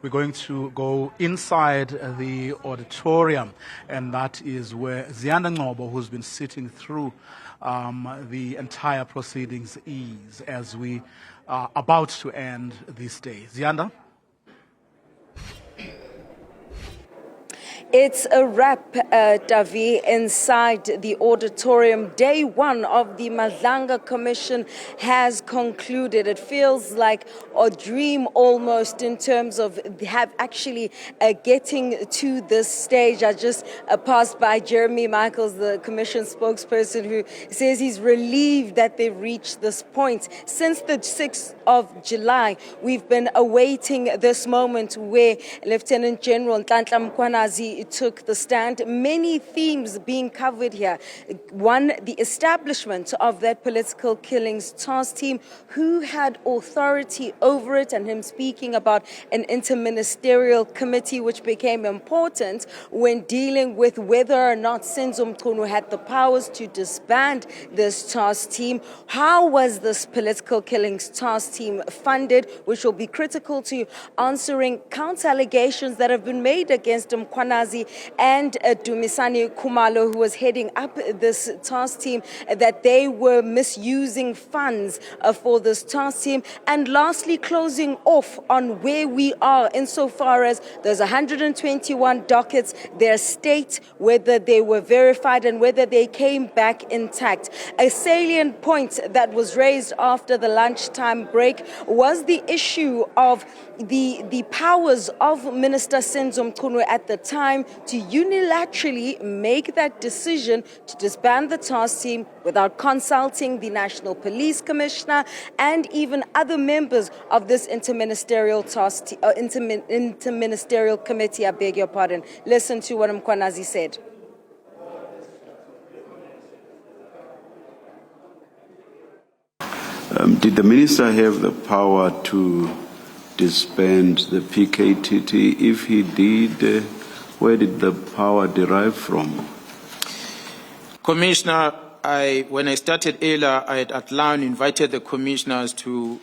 We're going to go inside the auditorium, and that is where Ziyanda Ngcobo, who's been sitting through the entire proceedings, is as we are about to end this day. Ziyanda? It's a wrap, Davi, inside the auditorium. Day one of the Madlanga Commission has concluded. It feels like a dream almost in terms of actually getting to this stage. I just passed by Jeremy Michaels, the Commission spokesperson, who says he's relieved that they've reached this point. Since the 6th of July, we've been awaiting this moment where Lt.Gen Nhlanhla Mkhwanazi took the stand. Many themes being covered here. One, the establishment of that political killings task team, who had authority over it, and him speaking about an interministerial committee, which became important when dealing with whether or not Newzroom Afrika had the powers to disband this task team. How was this political killings task team funded, which will be critical to answering counter allegations that have been made against Mkhwanazi and Dumisani Khumalo, who was heading up this task team, that they were misusing funds for this task team. And lastly, closing off on where we are insofar as there's 121 dockets, their state, whether they were verified and whether they came back intact. A salient point that was raised after the lunchtime break was the issue of the powers of Minister Newzroom Afrika at the time to unilaterally make that decision to disband the task team without consulting the National Police Commissioner and even other members of this interministerial interministerial committee. I beg your pardon. Listen to what Mkhwanazi said. Did the minister have the power to disband the PKTT? If he did, where did the power derive from? Commissioner, when I started earlier, I had outlined, invited the commissioners to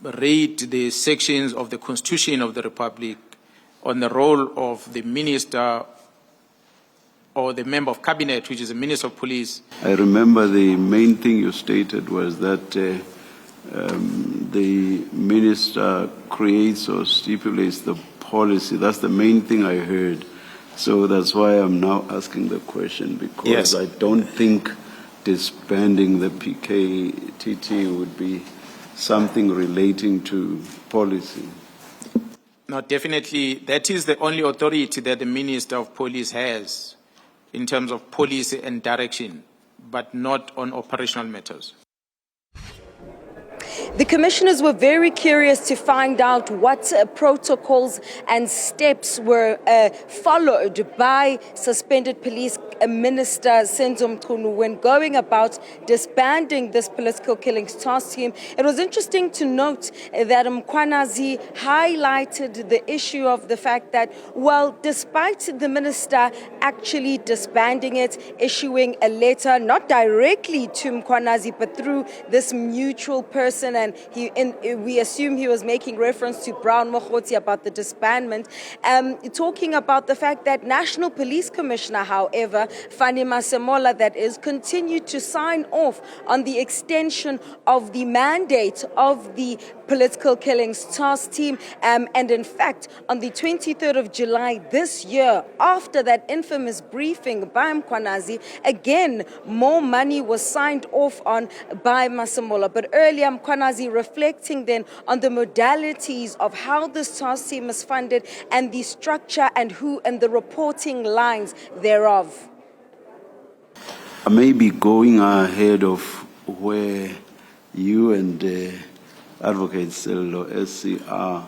read the sections of the Constitution of the Republic on the role of the minister or the member of cabinet, which is the Minister of Police. I remember the main thing you stated was that the minister creates or stipulates the policy. That's the main thing I heard. So that's why I'm now asking the question, because yes, I don't think disbanding the PKTT would be something relating to policy. No, definitely, that is the only authority that the Minister of Police has in terms of policy and direction, but not on operational matters. The commissioners were very curious to find out what protocols and steps were followed by suspended police Minister Newzroom Afrika when going about disbanding this political killings task team. It was interesting to note that Mkhwanazi highlighted the issue of the fact that, well, despite the minister actually disbanding it, issuing a letter, not directly to Mkhwanazi, but through this mutual person, and we assume he was making reference to Brown Mokhoti about the disbandment, talking about the fact that National Police Commissioner, however, Fani Masemola, that is, continued to sign off on the extension of the mandate of the political killings task team. And in fact, on the 23rd of July this year, after that infamous briefing by Mkhwanazi, again, more money was signed off on by Masemola. But earlier, Mkhwanazi reflecting then on the modalities of how this task team is funded and the structure and who and the reporting lines thereof. Maybe going ahead of where you and Advocate Sello SC are,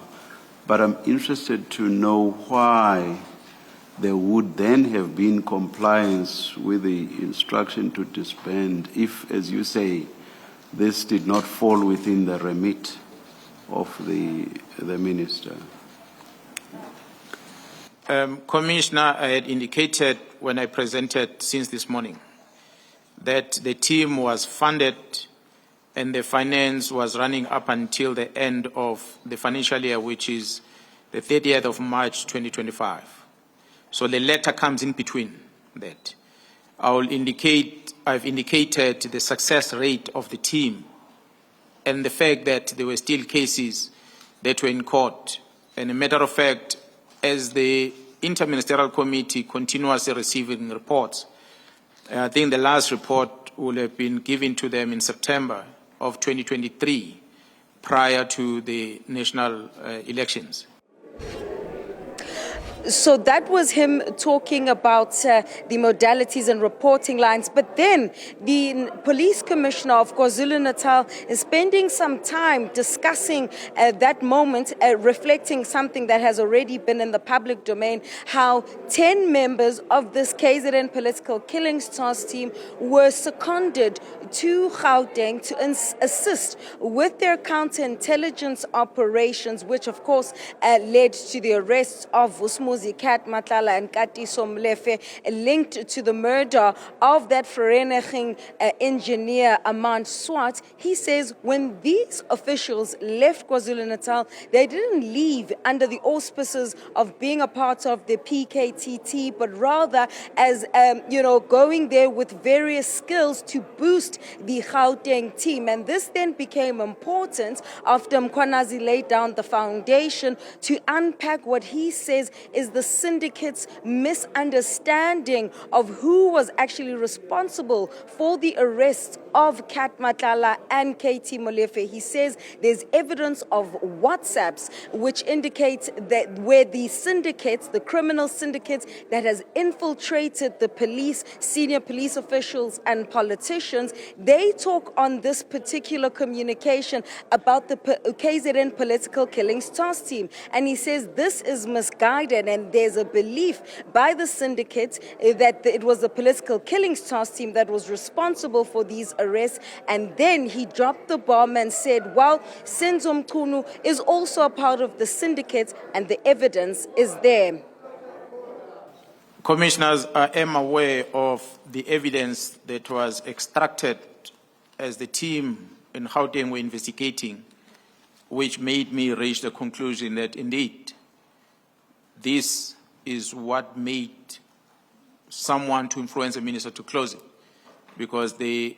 but I'm interested to know why there would then have been compliance with the instruction to disband if, as you say, this did not fall within the remit of the minister. Commissioner, I had indicated when I presented since this morning that the team was funded and the finance was running up until the end of the financial year, which is the 30th of March 2025. So the letter comes in between that. I've indicated the success rate of the team and the fact that there were still cases that were in court. And a matter of fact, as the Interministerial Committee continuously receiving reports, I think the last report will have been given to them in September of 2023, prior to the national elections. So that was him talking about the modalities and reporting lines. But then the Police Commissioner of KwaZulu-Natal is spending some time discussing that moment, reflecting something that has already been in the public domain, how 10 members of this KZN political killings task team were seconded to Gauteng to assist with their counterintelligence operations, which of course led to the arrests of Nhlanhla and Qodashe, linked to the murder of that Vereniging engineer Amand Swart. He says when these officials left KwaZulu-Natal, they didn't leave under the auspices of being a part of the PKTT, but rather as going there with various skills to boost the Gauteng team. And this then became important after Mkhwanazi laid down the foundation to unpack what he says is the syndicate's misunderstanding of who was actually responsible for the arrest of Nhlanhla and KT Molefe. He says there's evidence of WhatsApps which indicates that where the syndicates, the criminal syndicates that has infiltrated the police, senior police officials and politicians, they talk on this particular communication about the KZN political killings task team. And he says this is misguided, and there's a belief by the syndicate that it was the political killings task team that was responsible for these arrests. And then he dropped the bomb and said, well, Senzo Mchunu is also a part of the syndicate and the evidence is there. Commissioners, I am aware of the evidence that was extracted as the team in Gauteng were investigating, which made me reach the conclusion that indeed this is what made someone to influence the minister to close it, because the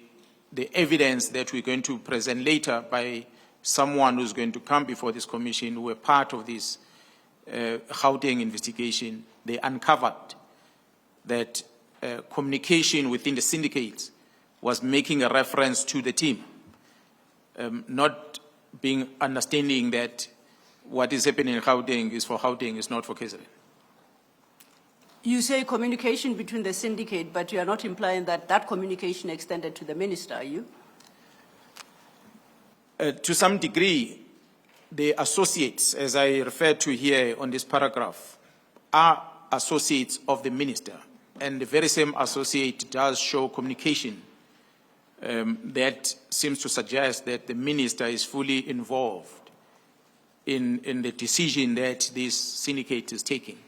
evidence that we're going to present later by someone who's going to come before this commission who were part of this Gauteng investigation, they uncovered that communication within the syndicates was making a reference to the team, not being understanding that what is happening in Gauteng is for Gauteng, is not for KZN. You say communication between the syndicate, but you are not implying that that communication extended to the minister, are you? To some degree, the associates, as I referred to here on this paragraph, are associates of the minister. And the very same associate does show communication that seems to suggest that the minister is fully involved in the decision that this syndicate is taking.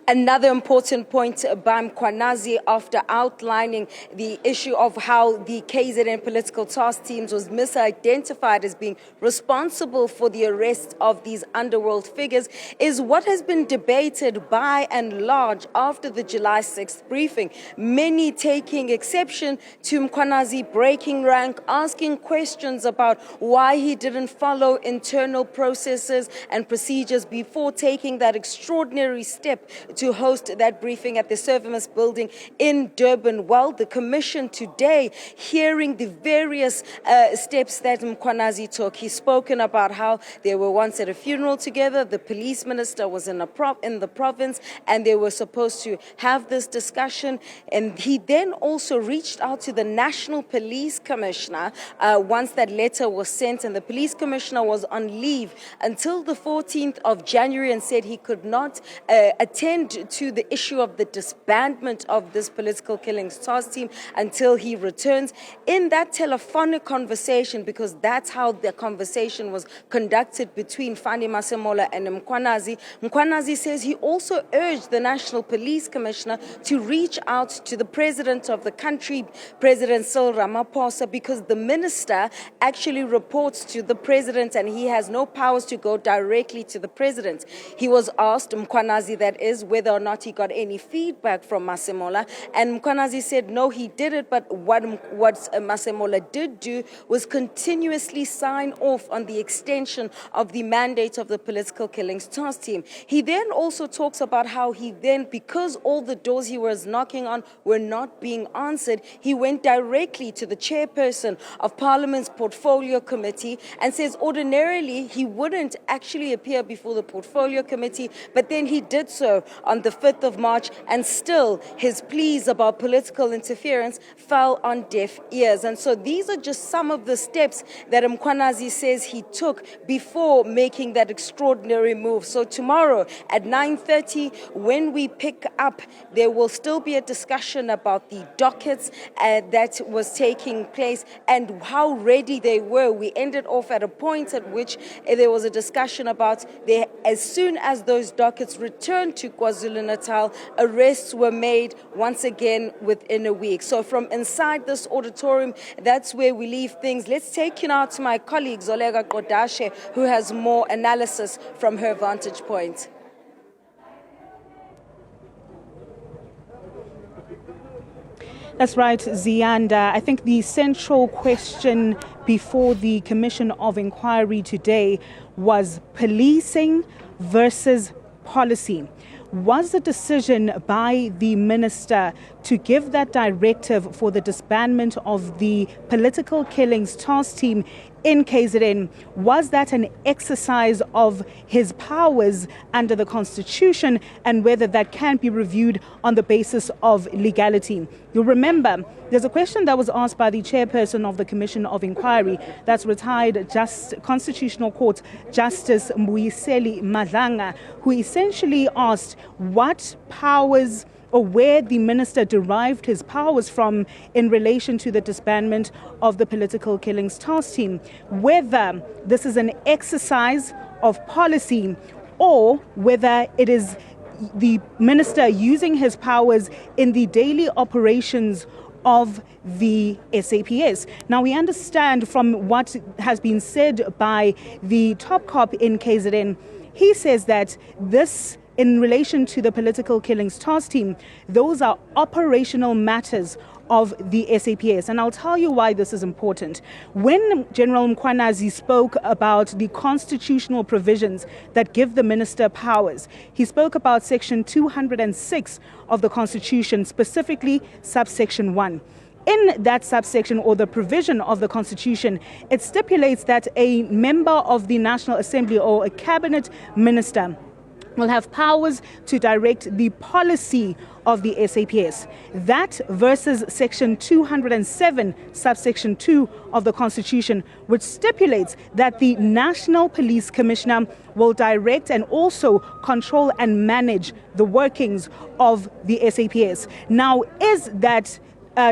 Another important point by Mkhwanazi, after outlining the issue of how the KZN political task teams was misidentified as being responsible for the arrest of these underworld figures, is what has been debated by and large after the July 6th briefing. Many taking exception to Mkhwanazi breaking rank, asking questions about why he didn't follow internal processes and procedures before taking that extraordinary step to host that briefing at the Service Building in Durban. Well, the Commission today hearing the various steps that Mkhwanazi took. He's spoken about how they were once at a funeral together. The police minister was in the province and they were supposed to have this discussion. And he then also reached out to the National Police Commissioner once that letter was sent, and the Police Commissioner was on leave until the 14th of January and said he could not attend to the issue of the disbandment of this political killings task team until he returns. In that telephonic conversation, because that's how the conversation was conducted between Fani Masemola and Mkhwanazi, Mkhwanazi says he also urged the National Police Commissioner to reach out to the President of the country, President Cyril Ramaphosa, because the minister actually reports to the President and he has no powers to go directly to the President. He was asked, Mkhwanazi that is, whether or not he got any feedback from Masemola, and Mkhwanazi said no, he didn't, but what Masemola did do was continuously sign off on the extension of the mandate of the political killings task team. He then also talks about how he then, because all the doors he was knocking on were not being answered, he went directly to the chairperson of Parliament's Portfolio Committee and says ordinarily he wouldn't actually appear before the Portfolio Committee, but then he did so on the 5th of March, and still his pleas about political interference fell on deaf ears. And so these are just some of the steps that Mkhwanazi says he took before making that extraordinary move. So tomorrow at 9:30, when we pick up, there will still be a discussion about the dockets that was taking place and how ready they were. We ended off at a point at which there was a discussion about as soon as those dockets returned to KwaZulu-Natal, arrests were made once again within a week. So from inside this auditorium, that's where we leave things. Let's take you now to my colleague, Nhlanhla Qodashe, who has more analysis from her vantage point. That's right, Ziyanda. I think the central question before the Commission of Inquiry today was policing versus policy. Was the decision by the minister to give that directive for the disbandment of the political killings task team in KZN, was that an exercise of his powers under the Constitution, and whether that can be reviewed on the basis of legality? You'll remember there's a question that was asked by the chairperson of the Commission of Inquiry, that's retired Constitutional Court Justice Mbuyiseli Madlanga, who essentially asked what powers or where the minister derived his powers from in relation to the disbandment of the political killings task team, whether this is an exercise of policy or whether it is the minister using his powers in the daily operations of the SAPS. Now, we understand from what has been said by the top cop in KZN, he says that this, in relation to the political killings task team, those are operational matters of the SAPS. And I'll tell you why this is important. When General Mkhwanazi spoke about the constitutional provisions that give the minister powers, he spoke about Section 206 of the Constitution, specifically subsection 1. In that subsection, or the provision of the Constitution, it stipulates that a member of the National Assembly or a cabinet minister will have powers to direct the policy of the SAPS. That versus Section 207, subsection 2 of the Constitution, which stipulates that the National Police Commissioner will direct and also control and manage the workings of the SAPS. Now, is that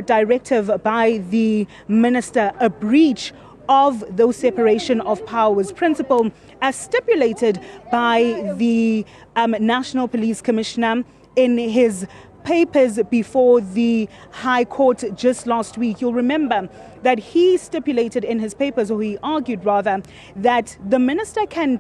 directive by the minister a breach of those separation of powers principle as stipulated by the National Police Commissioner in his papers before the High Court just last week? You'll remember that he stipulated in his papers, or he argued rather, that the minister can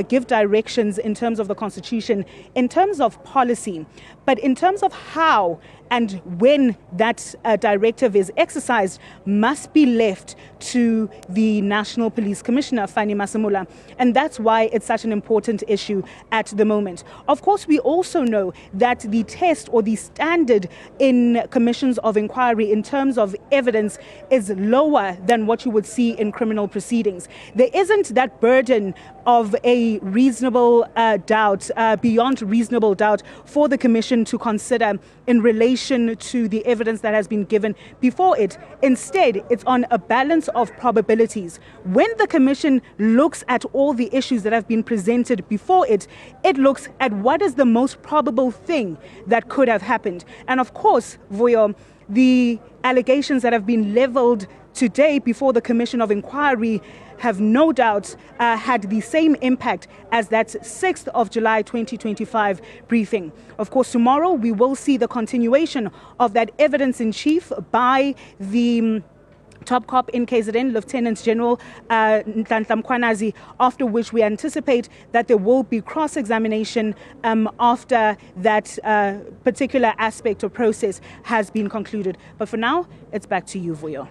give directions in terms of the Constitution, in terms of policy, but in terms of how and when that directive is exercised must be left to the National Police Commissioner, Fani Masemola. And that's why it's such an important issue at the moment. Of course, we also know that the test or the standard in commissions of inquiry in terms of evidence is lower than what you would see in criminal proceedings. There isn't that burden of a reasonable doubt, beyond reasonable doubt, for the Commission to consider in relation to the evidence that has been given before it. Instead, it's on a balance of probabilities. When the Commission looks at all the issues that have been presented before it, it looks at what is the most probable thing that could have happened. And of course, Vuyo, the allegations that have been leveled today before the Commission of Inquiry have no doubt had the same impact as that 6th of July 2025 briefing. Of course, tomorrow we will see the continuation of that evidence in chief by the top cop in KZN, Lieutenant General Nhlanhla Mkhwanazi, after which we anticipate that there will be cross-examination after that particular aspect or process has been concluded. But for now, it's back to you, Vuyo.